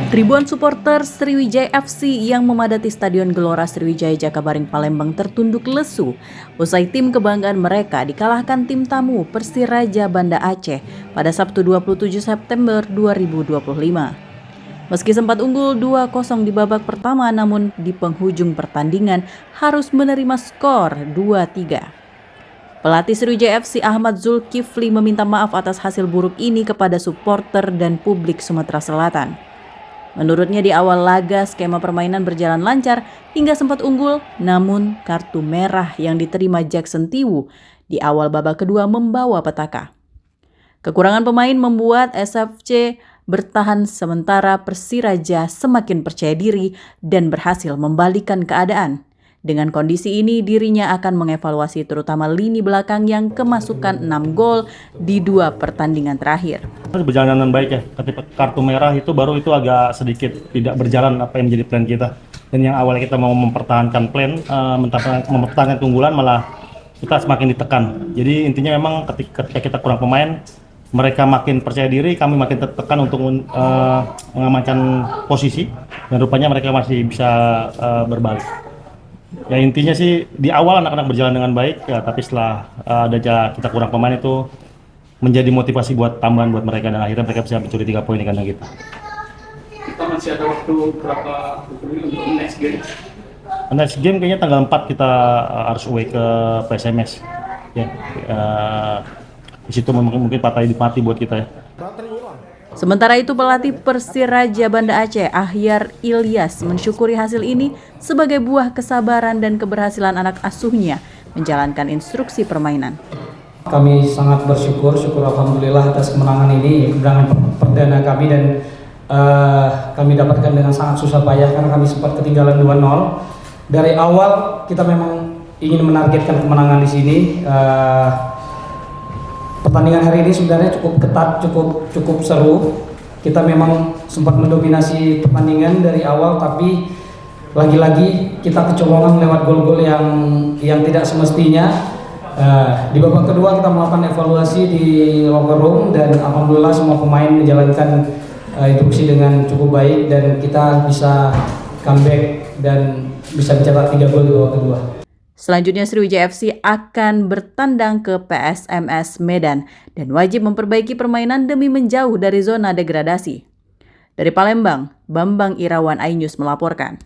Ribuan supporter Sriwijaya FC yang memadati Stadion Gelora Sriwijaya Jakabaring Palembang tertunduk lesu usai tim kebanggaan mereka dikalahkan tim tamu Persiraja Banda Aceh pada Sabtu 27 September 2025. Meski sempat unggul 2-0 di babak pertama, namun di penghujung pertandingan harus menerima skor 2-3. Pelatih Sriwijaya FC Ahmad Zulkifli meminta maaf atas hasil buruk ini kepada supporter dan publik Sumatera Selatan. Menurutnya di awal laga skema permainan berjalan lancar hingga sempat unggul, namun kartu merah yang diterima Jackson Tiwu di awal babak kedua membawa petaka. Kekurangan pemain membuat SFC bertahan sementara Persiraja semakin percaya diri dan berhasil membalikkan keadaan. Dengan kondisi ini, dirinya akan mengevaluasi terutama lini belakang yang kemasukan 6 gol di 2 pertandingan terakhir. Berjalan dengan baik ya, ketika kartu merah itu baru itu agak sedikit tidak berjalan apa yang menjadi plan kita. Dan yang awalnya kita mau mempertahankan plan, mempertahankan keunggulan, malah kita semakin ditekan. Jadi intinya memang ketika kita kurang pemain, mereka makin percaya diri, kami makin tertekan untuk mengamankan posisi, dan rupanya mereka masih bisa berbalik. Ya intinya sih di awal anak-anak berjalan dengan baik ya, tapi setelah kita kurang pemain itu menjadi motivasi buat tambahan buat mereka, dan akhirnya mereka bisa mencuri 3 poin di kandang kita. Kita masih ada waktu berapa untuk next game? Next game kayaknya tanggal 4 kita harus away ke PSMS. Ya, di situ mungkin patah hidup mati buat kita ya. Sementara itu pelatih Persiraja Banda Aceh Ahyar Ilyas mensyukuri hasil ini sebagai buah kesabaran dan keberhasilan anak asuhnya menjalankan instruksi permainan. Kami sangat syukur alhamdulillah atas kemenangan ini, kemenangan perdana kami, dan kami dapatkan dengan sangat susah payah karena kami sempat ketinggalan 2-0. Dari awal kita memang ingin menargetkan kemenangan di sini. Pertandingan hari ini sebenarnya cukup ketat, cukup seru. Kita memang sempat mendominasi pertandingan dari awal, tapi lagi-lagi kita kecolongan lewat gol-gol yang tidak semestinya. Di babak kedua kita melakukan evaluasi di locker room, dan alhamdulillah semua pemain menjalankan instruksi dengan cukup baik, dan kita bisa comeback dan bisa mencetak 3 gol di babak kedua. Selanjutnya Sriwijaya FC akan bertandang ke PSMS Medan dan wajib memperbaiki permainan demi menjauh dari zona degradasi. Dari Palembang, Bambang Irawan, iNews melaporkan.